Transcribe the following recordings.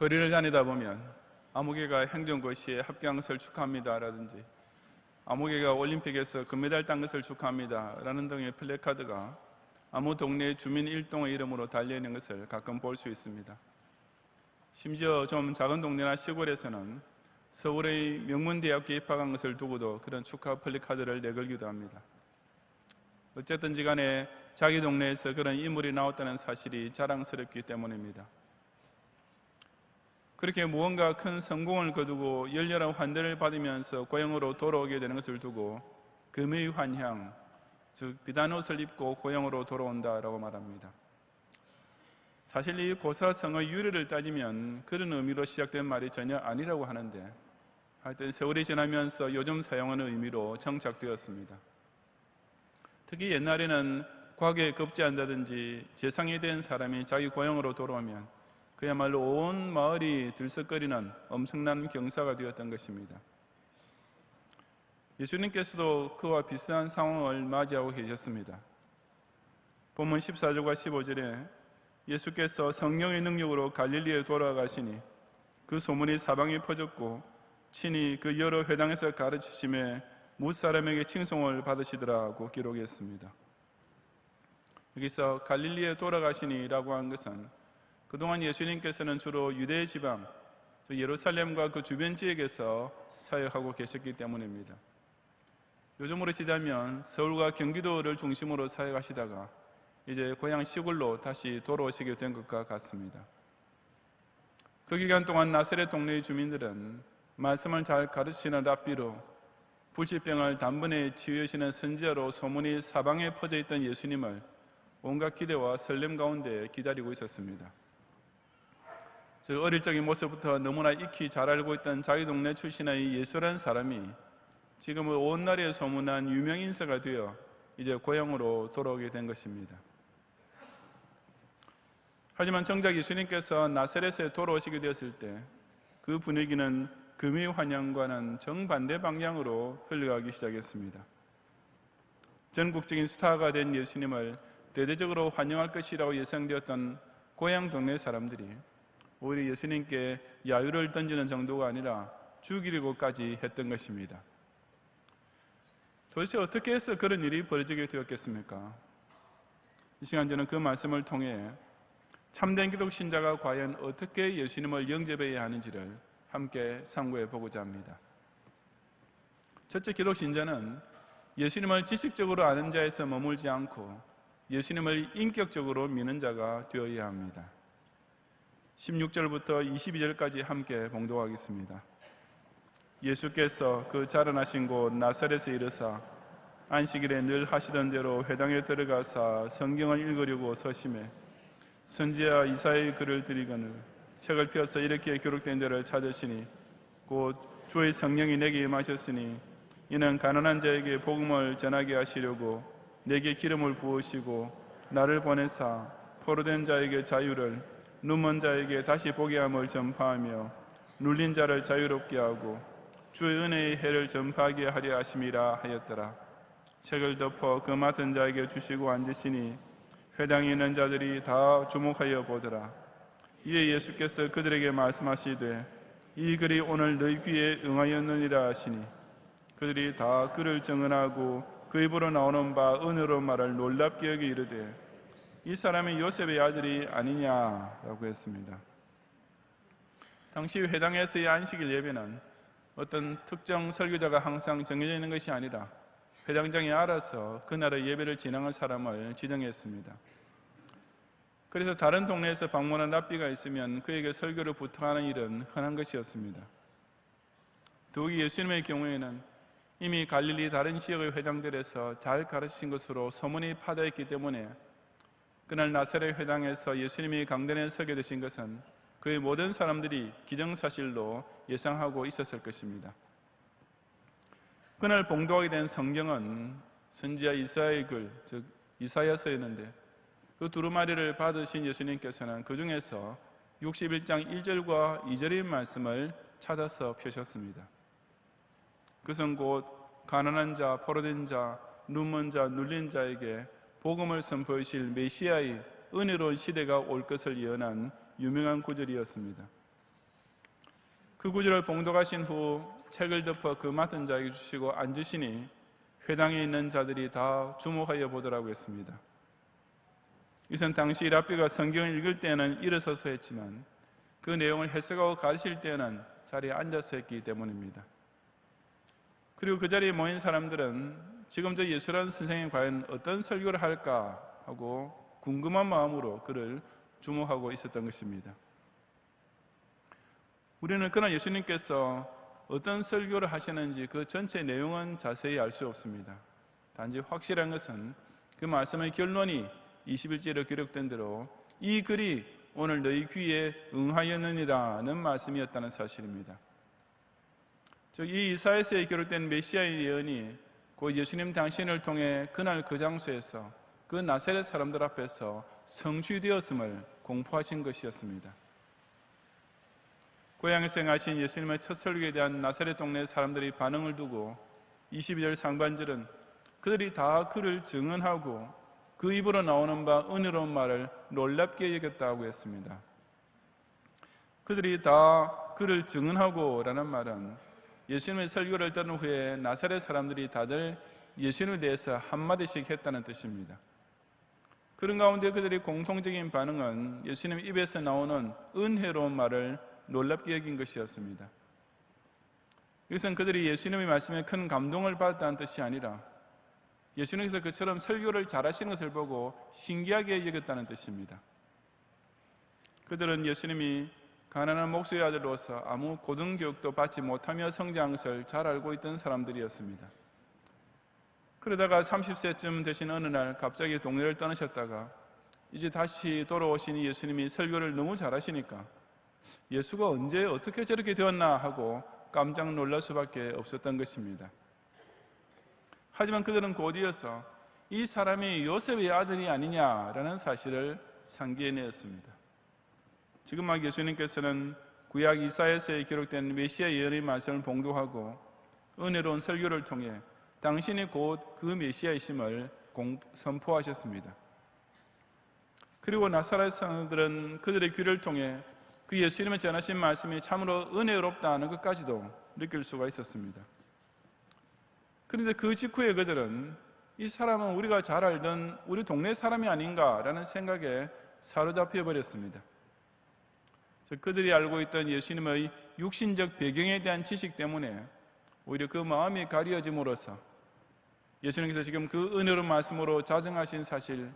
거리를 다니다 보면 아무개가 행정고시에 합격한 것을 축하합니다 라든지 아무개가 올림픽에서 금메달 딴 것을 축하합니다 라는 등의 플래카드가 아무 동네 주민 일동의 이름으로 달려있는 것을 가끔 볼 수 있습니다. 심지어 좀 작은 동네나 시골에서는 서울의 명문대학교에 입학한 것을 두고도 그런 축하 플래카드를 내걸기도 합니다. 어쨌든지 간에 자기 동네에서 그런 인물이 나왔다는 사실이 자랑스럽기 때문입니다. 그렇게 무언가 큰 성공을 거두고 열렬한 환대를 받으면서 고향으로 돌아오게 되는 것을 두고 금의 환향, 즉 비단 옷을 입고 고향으로 돌아온다라고 말합니다. 사실 이 고사성의 유래를 따지면 그런 의미로 시작된 말이 전혀 아니라고 하는데 하여튼 세월이 지나면서 요즘 사용하는 의미로 정착되었습니다. 특히 옛날에는 과거에 급제한다든지 재상이 된 사람이 자기 고향으로 돌아오면 그야말로 온 마을이 들썩거리는 엄청난 경사가 되었던 것입니다. 예수님께서도 그와 비슷한 상황을 맞이하고 계셨습니다. 본문 14절과 15절에 예수께서 성령의 능력으로 갈릴리에 돌아가시니 그 소문이 사방에 퍼졌고 친히 그 여러 회당에서 가르치심에 무사람에게 칭송을 받으시더라고 기록했습니다. 여기서 갈릴리에 돌아가시니라고 한 것은 그동안 예수님께서는 주로 유대 지방, 예루살렘과 그 주변 지역에서 사역하고 계셨기 때문입니다. 요즘으로 치자면 서울과 경기도를 중심으로 사역하시다가 이제 고향 시골로 다시 돌아오시게 된 것과 같습니다. 그 기간 동안 나사렛 동네의 주민들은 말씀을 잘 가르치시는 랍비로 불치병을 단번에 치유하시는 선지자로 소문이 사방에 퍼져 있던 예수님을 온갖 기대와 설렘 가운데 기다리고 있었습니다. 어릴 적의 모습부터 너무나 익히 잘 알고 있던 자기 동네 출신의 예수라는 사람이 지금은 온 나라에 소문난 유명 인사가 되어 이제 고향으로 돌아오게 된 것입니다. 하지만 정작 예수님께서 나사렛에 돌아오시게 되었을 때 그 분위기는 금의 환영과는 정반대 방향으로 흘러가기 시작했습니다. 전국적인 스타가 된 예수님을 대대적으로 환영할 것이라고 예상되었던 고향 동네 사람들이 오히려 예수님께 야유를 던지는 정도가 아니라 죽이려고까지 했던 것입니다. 도대체 어떻게 해서 그런 일이 벌어지게 되었겠습니까? 이 시간 저는 그 말씀을 통해 참된 기독 신자가 과연 어떻게 예수님을 영접해야 하는지를 함께 상고해 보고자 합니다. 첫째, 기독 신자는 예수님을 지식적으로 아는 자에서 머물지 않고 예수님을 인격적으로 믿는 자가 되어야 합니다. 16절부터 22절까지 함께 봉독하겠습니다. 예수께서 그 자라나신 곳 나사렛에 이르사 안식일에 늘 하시던 대로 회당에 들어가사 성경을 읽으려고 서심해 선지자 이사야의 글을 들이거늘 책을 펴서 이렇게 기록된 데를 찾으시니 곧 주의 성령이 내게 임하셨으니 이는 가난한 자에게 복음을 전하게 하시려고 내게 기름을 부으시고 나를 보내사 포로된 자에게 자유를 눈먼 자에게 다시 보게 함을 전파하며 눌린 자를 자유롭게 하고 주의 은혜의 해를 전파하게 하려 하심이라 하였더라. 책을 덮어 그 맡은 자에게 주시고 앉으시니 회당에 있는 자들이 다 주목하여 보더라. 이에 예수께서 그들에게 말씀하시되 이 글이 오늘 너희 귀에 응하였느니라 하시니 그들이 다 그를 정언하고 그 입으로 나오는 바 은혜로 말을 놀랍게 여기 이르되 이 사람이 요셉의 아들이 아니냐라고 했습니다. 당시 회당에서의 안식일 예배는 어떤 특정 설교자가 항상 정해져 있는 것이 아니라 회당장이 알아서 그날의 예배를 진행할 사람을 지정했습니다. 그래서 다른 동네에서 방문한 랍비가 있으면 그에게 설교를 부탁하는 일은 흔한 것이었습니다. 더욱이 예수님의 경우에는 이미 갈릴리 다른 지역의 회당들에서 잘 가르치신 것으로 소문이 파다했기 때문에 그날 나사렛 회당에서 예수님이 강단에 서게 되신 것은 그의 모든 사람들이 기정사실로 예상하고 있었을 것입니다. 그날 봉독하게 된 성경은 선지자 이사야의 글, 즉 이사야서였는데 그 두루마리를 받으신 예수님께서는 그 중에서 61장 1절과 2절의 말씀을 찾아서 펴셨습니다. 그것은 곧 가난한 자, 포로된 자, 눈먼 자, 눌린 자에게 복음을 선포하실 메시아의 은혜로운 시대가 올 것을 예언한 유명한 구절이었습니다. 그 구절을 봉독하신 후 책을 덮어 그 맡은 자에게 주시고 앉으시니 회당에 있는 자들이 다 주목하여 보더라고 했습니다. 이것은 당시 랍비가 성경을 읽을 때는 일어서서 했지만 그 내용을 해석하고 가르칠 때는 자리에 앉아서 했기 때문입니다. 그리고 그 자리에 모인 사람들은 지금 저 예수라는 선생님이 과연 어떤 설교를 할까 하고 궁금한 마음으로 그를 주목하고 있었던 것입니다. 우리는 그러나 예수님께서 어떤 설교를 하시는지 그 전체 내용은 자세히 알 수 없습니다. 단지 확실한 것은 그 말씀의 결론이 21절에 기록된 대로 이 글이 오늘 너희 귀에 응하였느니라는 말씀이었다는 사실입니다. 즉 이 이사야서에 기록된 메시아의 예언이 곧 예수님 당신을 통해 그날 그 장소에서 그 나사렛 사람들 앞에서 성취되었음을 공포하신 것이었습니다. 고향에서 행하신 예수님의 첫 설교에 대한 나사렛 동네 사람들의 반응을 두고 22절 상반절은 그들이 다 그를 증언하고 그 입으로 나오는 바 은혜로운 말을 놀랍게 여겼다고 했습니다. 그들이 다 그를 증언하고 라는 말은 예수님의 설교를 들은 후에 나사렛 사람들이 다들 예수님에 대해서 한마디씩 했다는 뜻입니다. 그런 가운데 그들의 공통적인 반응은 예수님 입에서 나오는 은혜로운 말을 놀랍게 여긴 것이었습니다. 이것은 그들이 예수님의 말씀에 큰 감동을 받았다는 뜻이 아니라 예수님께서 그처럼 설교를 잘하시는 것을 보고 신기하게 여겼다는 뜻입니다. 그들은 예수님이 가난한 목수의 아들로서 아무 고등교육도 받지 못하며 성장한 것을 잘 알고 있던 사람들이었습니다. 그러다가 30세쯤 되신 어느 날 갑자기 동네를 떠나셨다가 이제 다시 돌아오시니 예수님이 설교를 너무 잘하시니까 예수가 언제 어떻게 저렇게 되었나 하고 깜짝 놀랄 수밖에 없었던 것입니다. 하지만 그들은 곧이어서 이 사람이 요셉의 아들이 아니냐라는 사실을 상기해내었습니다. 지금 막 예수님께서는 구약 이사야서에 기록된 메시아 예언의 말씀을 봉독하고 은혜로운 설교를 통해 당신이 곧 그 메시아이심을 선포하셨습니다. 그리고 나사렛 사람들은 그들의 귀를 통해 그 예수님의 전하신 말씀이 참으로 은혜롭다는 것까지도 느낄 수가 있었습니다. 그런데 그 직후에 그들은 이 사람은 우리가 잘 알던 우리 동네 사람이 아닌가라는 생각에 사로잡혀 버렸습니다. 그들이 알고 있던 예수님의 육신적 배경에 대한 지식 때문에 오히려 그 마음이 가려짐으로써 예수님께서 지금 그 은혜로운 말씀으로 자정하신 사실,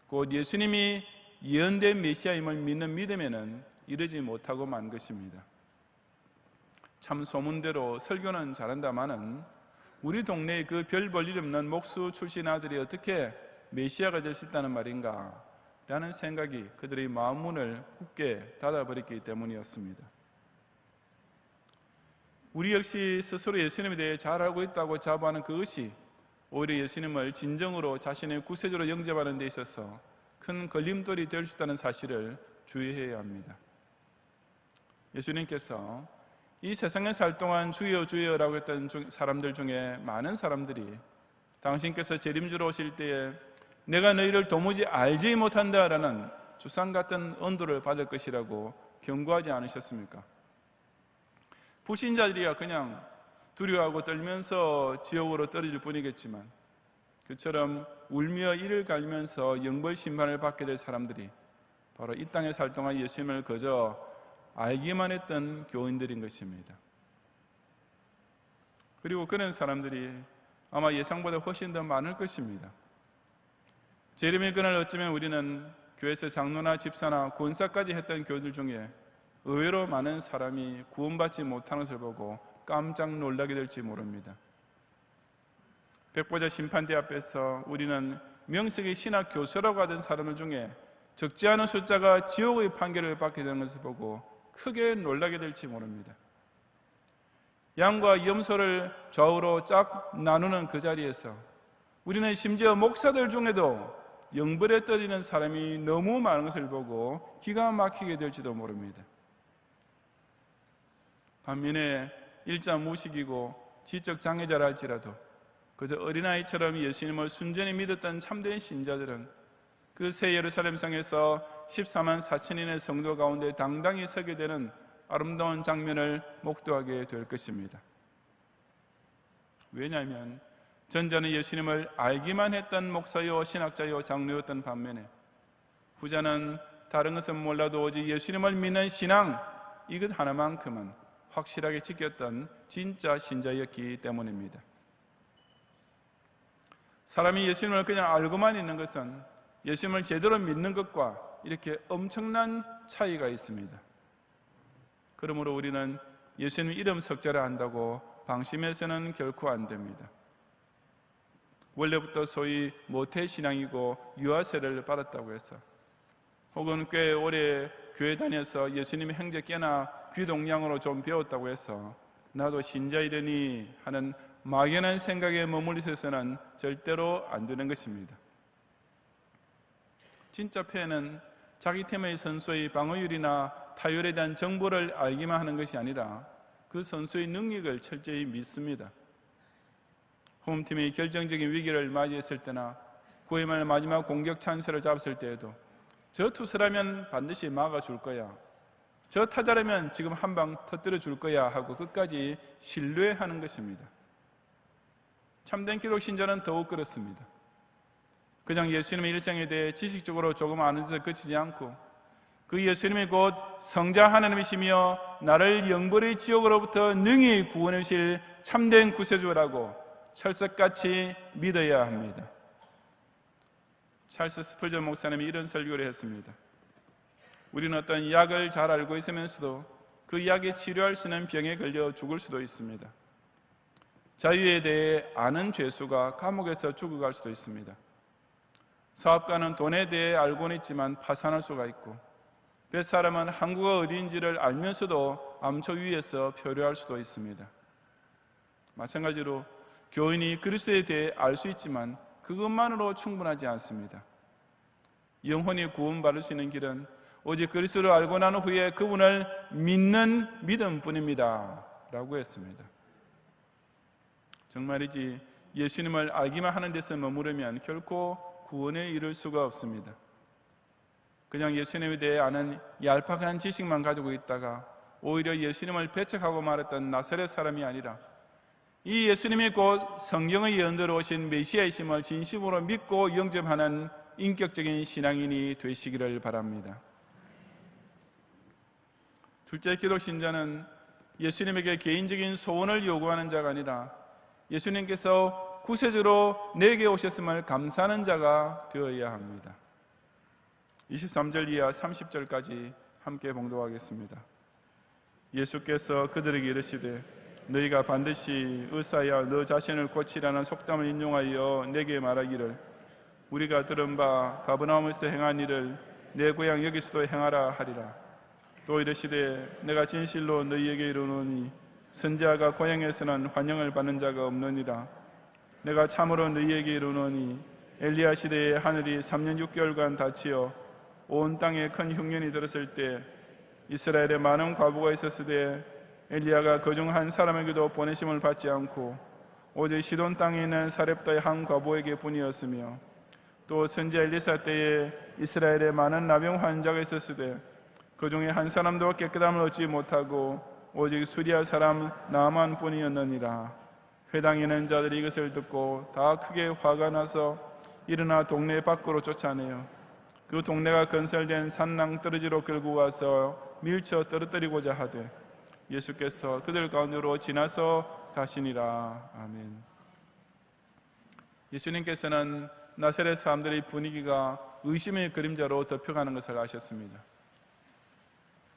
곧 예수님이 예언된 메시아임을 믿는 믿음에는 이르지 못하고 만 것입니다. 참 소문대로 설교는 잘한다마는 우리 동네의 그 별 볼 일 없는 목수 출신 아들이 어떻게 메시아가 될 수 있다는 말인가 라는 생각이 그들의 마음문을 굳게 닫아버렸기 때문이었습니다. 우리 역시 스스로 예수님에 대해 잘 알고 있다고 자부하는 그것이 오히려 예수님을 진정으로 자신의 구세주로 영접하는 데 있어서 큰 걸림돌이 될 수 있다는 사실을 주의해야 합니다. 예수님께서 이 세상에 살 동안 주여 주여라고 했던 사람들 중에 많은 사람들이 당신께서 재림주로 오실 때에 내가 너희를 도무지 알지 못한다라는 주상 같은 언도를 받을 것이라고 경고하지 않으셨습니까? 불신자들이야 그냥 두려워하고 떨면서 지옥으로 떨어질 뿐이겠지만 그처럼 울며 이를 갈면서 영벌 심판을 받게 될 사람들이 바로 이 땅에 살 동안 예수님을 그저 알기만 했던 교인들인 것입니다. 그리고 그런 사람들이 아마 예상보다 훨씬 더 많을 것입니다. 재림의 그날 어쩌면 우리는 교회에서 장로나 집사나 권사까지 했던 교회들 중에 의외로 많은 사람이 구원받지 못하는 것을 보고 깜짝 놀라게 될지 모릅니다. 백보자 심판대 앞에서 우리는 명색의 신학 교수라고 하던 사람들 중에 적지 않은 숫자가 지옥의 판결을 받게 되는 것을 보고 크게 놀라게 될지 모릅니다. 양과 염소를 좌우로 쫙 나누는 그 자리에서 우리는 심지어 목사들 중에도 영벌에 떨리는 사람이 너무 많은 것을 보고 기가 막히게 될지도 모릅니다. 반면에 일자 무식이고 지적 장애자라 할지라도 그저 어린아이처럼 예수님을 순전히 믿었던 참된 신자들은 그 새 예루살렘 성에서 14만 4천인의 성도 가운데 당당히 서게 되는 아름다운 장면을 목도하게 될 것입니다. 왜냐하면 전자는 예수님을 알기만 했던 목사요 신학자요 장로였던 반면에 후자는 다른 것은 몰라도 오직 예수님을 믿는 신앙, 이것 하나만큼은 확실하게 지켰던 진짜 신자였기 때문입니다. 사람이 예수님을 그냥 알고만 있는 것은 예수님을 제대로 믿는 것과 이렇게 엄청난 차이가 있습니다. 그러므로 우리는 예수님 이름 석자를 한다고 방심해서는 결코 안 됩니다. 원래부터 소위 모태신앙이고 유아세를 받았다고 해서, 혹은 꽤 오래 교회 다녀서 예수님의 행적 꽤나 귀동량으로 좀 배웠다고 해서 나도 신자이려니 하는 막연한 생각에 머물러 있어서는 절대로 안 되는 것입니다. 진짜 폐해는 자기 팀의 선수의 방어율이나 타율에 대한 정보를 알기만 하는 것이 아니라 그 선수의 능력을 철저히 믿습니다. 홈팀이 결정적인 위기를 맞이했을 때나 9회 말 마지막 공격 찬스를 잡았을 때에도 저 투수라면 반드시 막아줄 거야, 저 타자라면 지금 한 방 터뜨려 줄 거야 하고 끝까지 신뢰하는 것입니다. 참된 기독 신자는 더욱 그렇습니다. 그냥 예수님의 일생에 대해 지식적으로 조금 아는 데서 그치지 않고 그 예수님이 곧 성자 하나님이시며 나를 영벌의 지옥으로부터 능히 구원해 주실 참된 구세주라고 철석같이 믿어야 합니다. 찰스 스펄전 목사님이 이런 설교를 했습니다. 우리는 어떤 약을 잘 알고 있으면서도 그 약에 치료할 수 있는 병에 걸려 죽을 수도 있습니다. 자유에 대해 아는 죄수가 감옥에서 죽어갈 수도 있습니다. 사업가는 돈에 대해 알고는 있지만 파산할 수가 있고, 뱃사람은 항구가 어디인지를 알면서도 암초 위에서 표류할 수도 있습니다. 마찬가지로 교인이 그리스도에 대해 알 수 있지만 그것만으로 충분하지 않습니다. 영혼이 구원받을 수 있는 길은 오직 그리스도를 알고 난 후에 그분을 믿는 믿음뿐입니다 라고 했습니다. 정말이지 예수님을 알기만 하는 데서 머무르면 결코 구원에 이를 수가 없습니다. 그냥 예수님에 대해 아는 얄팍한 지식만 가지고 있다가 오히려 예수님을 배척하고 말했던 나사렛 사람이 아니라 이 예수님이 곧 성경의 예언대로 오신 메시아이심을 진심으로 믿고 영접하는 인격적인 신앙인이 되시기를 바랍니다. 둘째, 기독 신자는 예수님에게 개인적인 소원을 요구하는 자가 아니라 예수님께서 구세주로 내게 오셨음을 감사하는 자가 되어야 합니다. 23절 이하 30절까지 함께 봉독하겠습니다. 예수께서 그들에게 이르시되 너희가 반드시 의사야 너 자신을 고치라는 속담을 인용하여 내게 말하기를 우리가 들은 바 가버나움에서 행한 일을 내 고향 여기서도 행하라 하리라. 또 이르시되 내가 진실로 너희에게 이르노니 선지자가 고향에서는 환영을 받는 자가 없느니라. 내가 참으로 너희에게 이르노니 엘리야 시대에 하늘이 3년 6개월간 닫히어 온 땅에 큰 흉년이 들었을 때 이스라엘에 많은 과부가 있었으되 엘리야가 그중 한 사람에게도 보내심을 받지 않고 오직 시돈 땅에 있는 사렙다의 한 과부에게 뿐이었으며 또 선지자 엘리사 때에 이스라엘에 많은 나병 환자가 있었으되 그 중에 한 사람도 깨끗함을 얻지 못하고 오직 수리아 사람 나만 뿐이었느니라. 회당에 있는 자들이 이것을 듣고 다 크게 화가 나서 일어나 동네 밖으로 쫓아내어 그 동네가 건설된 산낭떠러지로 끌고 가서 밀쳐 떨어뜨리고자 하되 예수께서 그들 가운데로 지나서 가시니라. 아멘. 예수님께서는 나사렛 사람들의 분위기가 의심의 그림자로 덮여가는 것을 아셨습니다.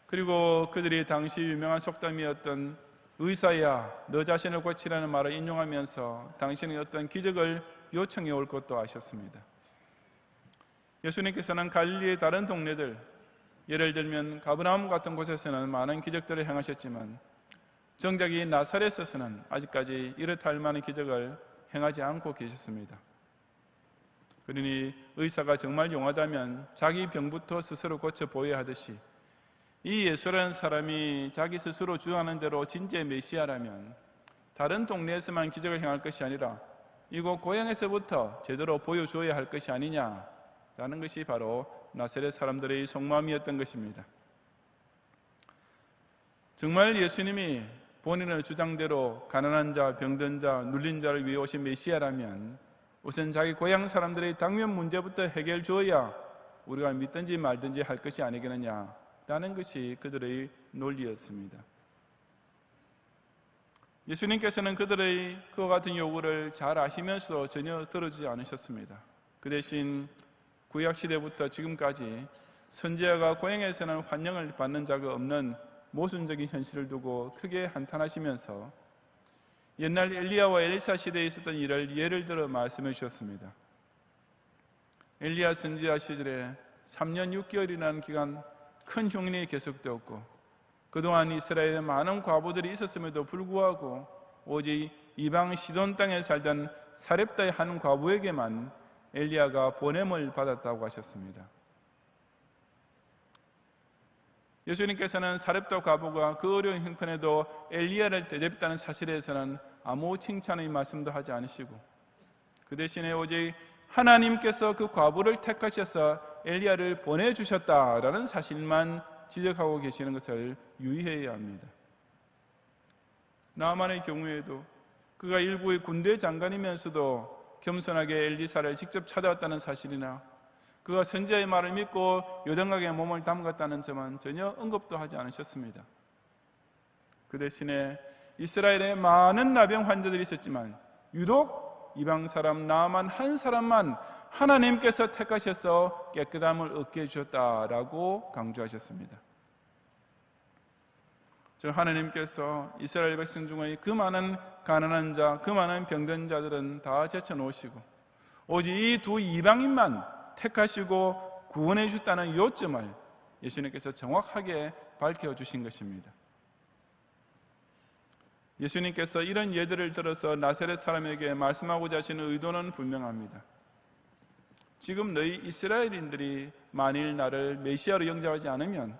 그리고 그들이 당시 유명한 속담이었던 의사야 너 자신을 고치라는 말을 인용하면서 당신의 어떤 기적을 요청해 올 것도 아셨습니다. 예수님께서는 갈릴리의 다른 동네들, 예를 들면 가버나움 같은 곳에서는 많은 기적들을 행하셨지만 정작 이 나사렛에서는 아직까지 이렇다 할 만한 기적을 행하지 않고 계셨습니다. 그러니 의사가 정말 용하다면 자기 병부터 스스로 고쳐 보여야 하듯이 이 예수라는 사람이 자기 스스로 주장하는 대로 진짜 메시아라면 다른 동네에서만 기적을 행할 것이 아니라 이곳 고향에서부터 제대로 보여줘야 할 것이 아니냐라는 것이 바로 나사렛 사람들의 속마음이었던 것입니다. 정말 예수님이 본인의 주장대로 가난한 자, 병든 자, 눌린 자를 위해 오신 메시아라면 우선 자기 고향 사람들의 당면 문제부터 해결 줘야 우리가 믿든지 말든지 할 것이 아니겠느냐라는 것이 그들의 논리였습니다. 예수님께서는 그들의 그와 같은 요구를 잘 아시면서도 전혀 들어주지 않으셨습니다. 그 대신 구약시대부터 지금까지 선지자가 고향에서는 환영을 받는 자가 없는 모순적인 현실을 두고 크게 한탄하시면서 옛날 엘리야와 엘리사 시대에 있었던 일을 예를 들어 말씀해 주셨습니다. 엘리야 선지자 시절에 3년 6개월이라는 기간 큰 흉년이 계속되었고 그동안 이스라엘에 많은 과부들이 있었음에도 불구하고 오직 이방 시돈 땅에 살던 사렙다의 한 과부에게만 엘리야가 보냄을 받았다고 하셨습니다. 예수님께서는 사렙다 과부가 그 어려운 형편에도 엘리야를 대접했다는 사실에서는 아무 칭찬의 말씀도 하지 않으시고 그 대신에 오직 하나님께서 그 과부를 택하셔서 엘리야를 보내주셨다라는 사실만 지적하고 계시는 것을 유의해야 합니다. 나아만의 경우에도 그가 일부의 군대 장관이면서도 겸손하게 엘리사를 직접 찾아왔다는 사실이나 그가 선지자의 말을 믿고 요단강에 몸을 담갔다는 점은 전혀 언급도 하지 않으셨습니다. 그 대신에 이스라엘에 많은 나병 환자들이 있었지만 유독 이방 사람 나아만 한 사람만 하나님께서 택하셔서 깨끗함을 얻게 해주셨다라고 강조하셨습니다. 저 하나님께서 이스라엘 백성 중의 그 많은 가난한 자, 그 많은 병든 자들은 다 제쳐놓으시고 오직 이 두 이방인만 택하시고 구원해 주셨다는 요점을 예수님께서 정확하게 밝혀주신 것입니다. 예수님께서 이런 예들을 들어서 나사렛 사람에게 말씀하고자 하시는 의도는 분명합니다. 지금 너희 이스라엘인들이 만일 나를 메시아로 영접하지 않으면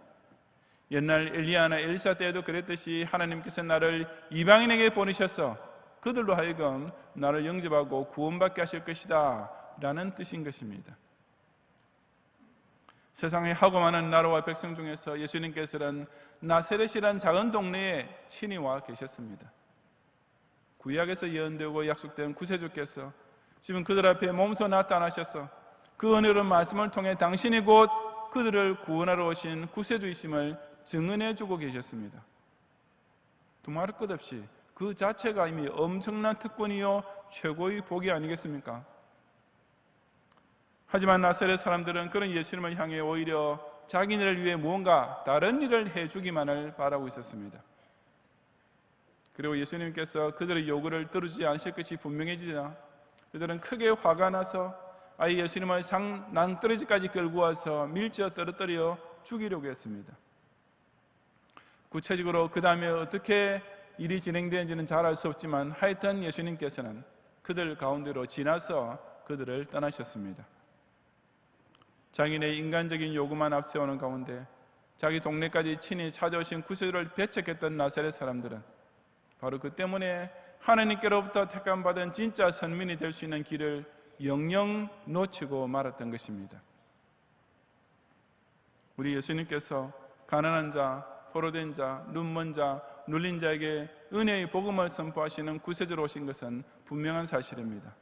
옛날 엘리야나 엘리사 때에도 그랬듯이 하나님께서 나를 이방인에게 보내셔서 그들로 하여금 나를 영접하고 구원받게 하실 것이다 라는 뜻인 것입니다. 세상에 하고 많은 나라와 백성 중에서 예수님께서는 나사렛이란 작은 동네에 친히 와 계셨습니다. 구약에서 예언되고 약속된 구세주께서 지금 그들 앞에 몸소 나타나셔서 그 은혜로운 말씀을 통해 당신이 곧 그들을 구원하러 오신 구세주이심을 증언해주고 계셨습니다. 두말할 것 없이 그 자체가 이미 엄청난 특권이요 최고의 복이 아니겠습니까? 하지만 나사렛 사람들은 그런 예수님을 향해 오히려 자기네를 위해 무언가 다른 일을 해주기만을 바라고 있었습니다. 그리고 예수님께서 그들의 요구를 들어주지 않으실 것이 분명해지자 그들은 크게 화가 나서 아예 예수님을 낭떠러지까지 끌고 와서 밀쳐 떨어뜨려 죽이려고 했습니다. 구체적으로 그 다음에 어떻게 일이 진행되는지는 잘 알 수 없지만 하여튼 예수님께서는 그들 가운데로 지나서 그들을 떠나셨습니다. 자기네 인간적인 요구만 앞세우는 가운데 자기 동네까지 친히 찾아오신 구세주를 배척했던 나사렛 사람들은 바로 그 때문에 하나님께로부터 택함받은 진짜 선민이 될 수 있는 길을 영영 놓치고 말았던 것입니다. 우리 예수님께서 가난한 자, 포로된 자, 눈먼 자, 눌린 자에게 은혜의 복음을 선포하시는 구세주로 오신 것은 분명한 사실입니다.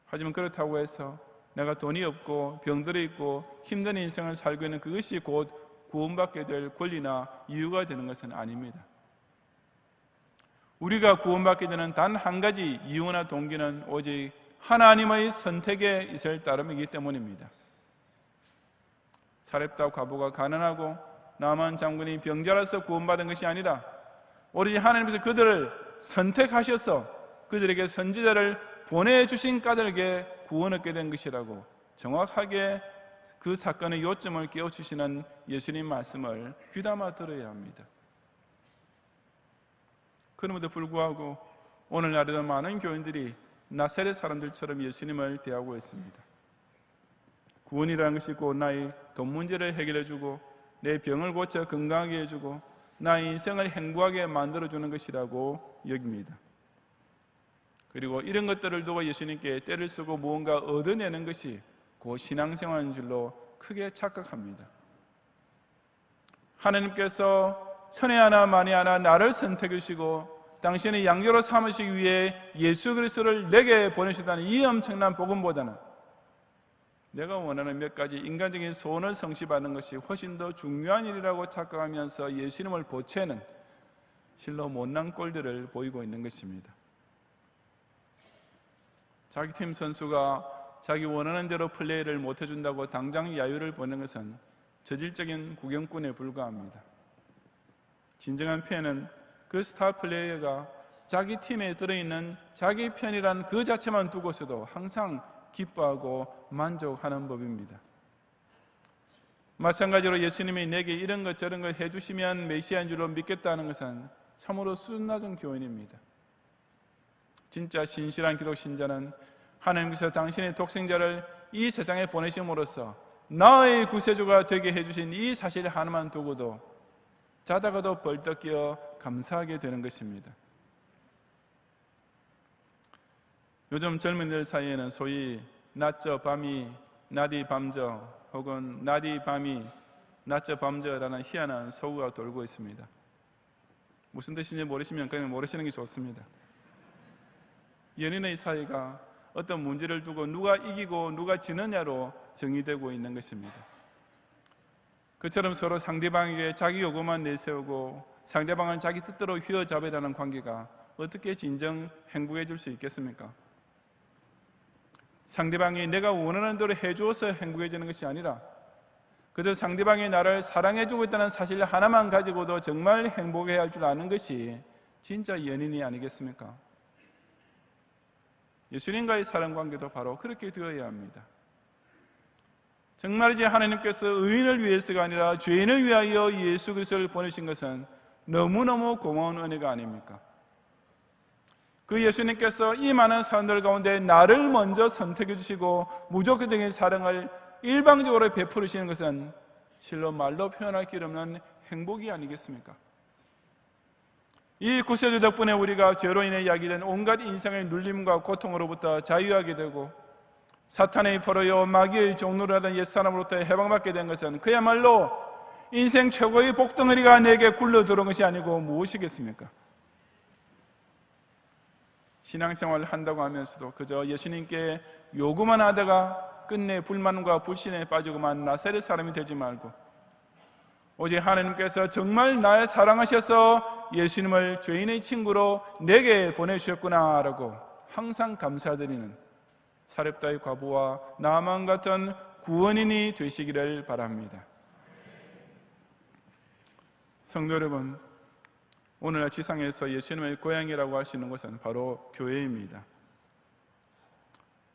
하지만 그렇다고 해서 내가 돈이 없고 병들어 있고 힘든 인생을 살고 있는 그것이 곧 구원받게 될 권리나 이유가 되는 것은 아닙니다. 우리가 구원받게 되는 단 한 가지 이유나 동기는 오직 하나님의 선택에 있을 따름이기 때문입니다. 사렙다 과부가 가난하고 나만 장군이 병자라서 구원받은 것이 아니라 오로지 하나님께서 그들을 선택하셔서 그들에게 선지자를 보내주신 까닭에 구원 얻게 된 것이라고 정확하게 그 사건의 요점을 깨워주시는 예수님 말씀을 귀담아 들어야 합니다. 그럼에도 불구하고 오늘날에도 많은 교인들이 나사렛 사람들처럼 예수님을 대하고 있습니다. 구원이라는 것이 곧 나의 돈 문제를 해결해주고 내 병을 고쳐 건강하게 해주고 나의 인생을 행복하게 만들어주는 것이라고 여깁니다. 그리고 이런 것들을 두고 예수님께 때를 쓰고 무언가 얻어내는 것이 그 신앙생활인 줄로 크게 착각합니다. 하나님께서 선에 하나 만에 하나 나를 선택해 주시고 당신의 양조로 삼으시기 위해 예수 그리스도를 내게 보내셨다는 이 엄청난 복음보다는 내가 원하는 몇 가지 인간적인 소원을 성취받는 것이 훨씬 더 중요한 일이라고 착각하면서 예수님을 보채는 실로 못난 꼴들을 보이고 있는 것입니다. 자기 팀 선수가 자기 원하는 대로 플레이를 못 해준다고 당장 야유를 보는 것은 저질적인 구경꾼에 불과합니다. 진정한 팬은 그 스타 플레이어가 자기 팀에 들어있는 자기 편이란 그 자체만 두고서도 항상 기뻐하고 만족하는 법입니다. 마찬가지로 예수님이 내게 이런 것 저런 것 해주시면 메시아인 줄로 믿겠다는 것은 참으로 수준 낮은 교훈입니다. 진짜 신실한 기독 신자는 하나님께서 당신의 독생자를 이 세상에 보내심으로써 나의 구세주가 되게 해주신 이 사실 하나만 두고도 자다가도 벌떡 깨어 감사하게 되는 것입니다. 요즘 젊은이들 사이에는 소위 낮저 밤이 낮이 밤저 혹은 낮이 밤이 낮저 밤저라는 희한한 소구가 돌고 있습니다. 무슨 뜻인지 모르시면 그냥 모르시는 게 좋습니다. 연인의 사이가 어떤 문제를 두고 누가 이기고 누가 지느냐로 정의되고 있는 것입니다. 그처럼 서로 상대방에게 자기 요구만 내세우고 상대방을 자기 뜻대로 휘어잡으려는 관계가 어떻게 진정 행복해질 수 있겠습니까? 상대방이 내가 원하는 대로 해주어서 행복해지는 것이 아니라 그저 상대방이 나를 사랑해주고 있다는 사실 하나만 가지고도 정말 행복해야 할 줄 아는 것이 진짜 연인이 아니겠습니까? 예수님과의 사랑관계도 바로 그렇게 되어야 합니다. 정말이지 하나님께서 의인을 위해서가 아니라 죄인을 위하여 예수 그리스도를 보내신 것은 너무너무 고마운 은혜가 아닙니까? 그 예수님께서 이 많은 사람들 가운데 나를 먼저 선택해 주시고 무조건적인 사랑을 일방적으로 베푸시는 것은 실로 말로 표현할 길 없는 행복이 아니겠습니까? 이 구세주 덕분에 우리가 죄로 인해 야기된 온갖 인생의 눌림과 고통으로부터 자유하게 되고 사탄의 포로요 마귀의 종노를 하던 옛사람으로부터 해방받게 된 것은 그야말로 인생 최고의 복덩어리가 내게 굴러 들어온 것이 아니고 무엇이겠습니까? 신앙생활을 한다고 하면서도 그저 예수님께 요구만 하다가 끝내 불만과 불신에 빠지고만 나사렛 사람이 되지 말고 오직 하나님께서 정말 날 사랑하셔서 예수님을 죄인의 친구로 내게 보내주셨구나 라고 항상 감사드리는 사렙다의 과부와 나아만 같은 구원인이 되시기를 바랍니다. 성도 여러분, 오늘날 지상에서 예수님의 고향이라고 할 수 있는 것은 바로 교회입니다.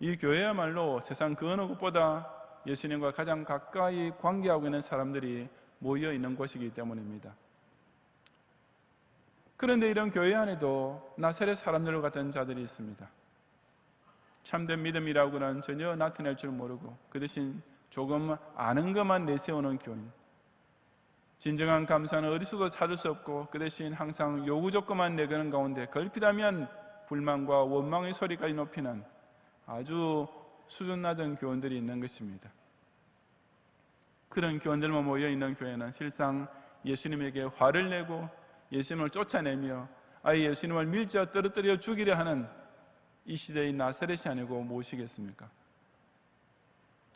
이 교회야말로 세상 그 어느 곳보다 예수님과 가장 가까이 관계하고 있는 사람들이 모여 있는 곳이기 때문입니다. 그런데 이런 교회 안에도 나사렛 사람들과 같은 자들이 있습니다. 참된 믿음이라고는 전혀 나타낼 줄 모르고 그 대신 조금 아는 것만 내세우는 교인, 진정한 감사는 어디서도 찾을 수 없고 그 대신 항상 요구 조건만 내거는 가운데 걸핏하면 불만과 원망의 소리까지 높이는 아주 수준 낮은 교원들이 있는 것입니다. 그런 교원들만 모여있는 교회는 실상 예수님에게 화를 내고 예수님을 쫓아내며 아예 예수님을 밀쳐 떨어뜨려 죽이려 하는 이 시대의 나사렛이 아니고 무엇이겠습니까?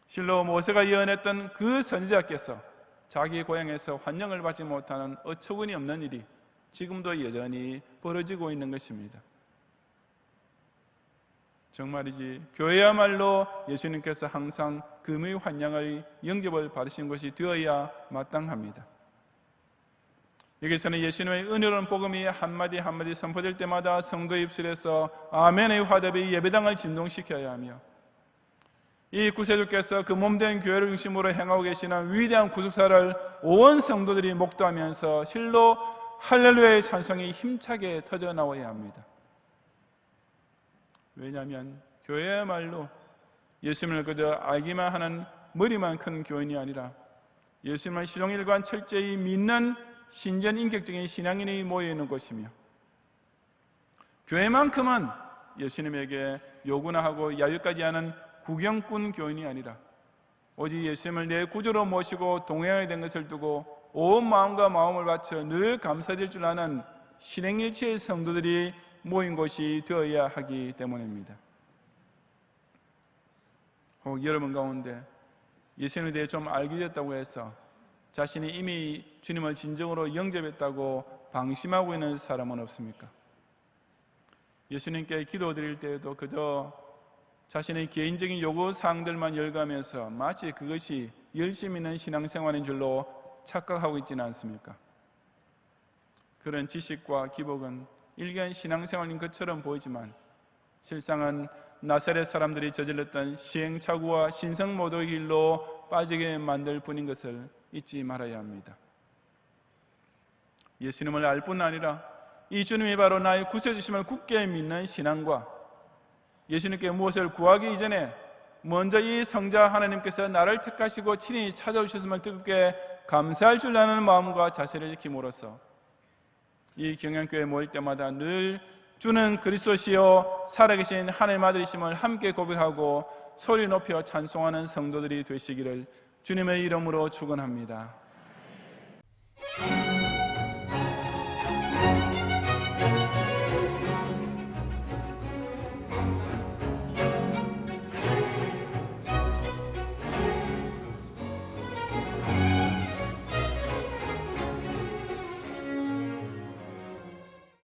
실로 모세가 예언했던 그 선지자께서 자기 고향에서 환영을 받지 못하는 어처구니 없는 일이 지금도 여전히 벌어지고 있는 것입니다. 정말이지 교회야말로 예수님께서 항상 금의 환영의 영접을 받으신 것이 되어야 마땅합니다. 여기서는 예수님의 은혜로운 복음이 한마디 한마디 선포될 때마다 성도 입술에서 아멘의 화답이 예배당을 진동시켜야 하며 이 구세주께서 그 몸된 교회를 중심으로 행하고 계시는 위대한 구속사를 온 성도들이 목도하면서 실로 할렐루야의 찬송이 힘차게 터져나와야 합니다. 왜냐하면 교회야말로 예수님을 그저 알기만 하는 머리만 큰 교인이 아니라 예수님을 시종일관 철저히 믿는 신전인격적인 신앙인이 모여있는 곳이며 교회만큼은 예수님에게 요구나 하고 야유까지 하는 구경꾼 교인이 아니라 오직 예수님을 내 구주로 모시고 동행하게 된 것을 두고 온 마음과 마음을 바쳐 늘 감사드릴 줄 아는 신행일체의 성도들이 모인 곳이 되어야 하기 때문입니다. 혹 여러분 가운데 예수님에 대해 좀 알게 됐다고 해서 자신이 이미 주님을 진정으로 영접했다고 방심하고 있는 사람은 없습니까? 예수님께 기도드릴 때에도 그저 자신의 개인적인 요구사항들만 열거하면서 마치 그것이 열심 있는 신앙생활인 줄로 착각하고 있지는 않습니까? 그런 지식과 기복은 일견 신앙생활인 것처럼 보이지만 실상은 나사렛 사람들이 저질렀던 시행착오와 신성모독의 길로 빠지게 만들 뿐인 것을 잊지 말아야 합니다. 예수님을 알 뿐 아니라 이 주님이 바로 나의 구세주심을 굳게 믿는 신앙과 예수님께 무엇을 구하기 이전에 먼저 이 성자 하나님께서 나를 택하시고 친히 찾아오셨음을 뜨겁게 감사할 줄 아는 마음과 자세를 지킴으로써 이 경양교회에 모일 때마다 늘 주는 그리스도시요 살아계신 하나님 아들이심을 함께 고백하고 소리 높여 찬송하는 성도들이 되시기를 주님의 이름으로 축원합니다.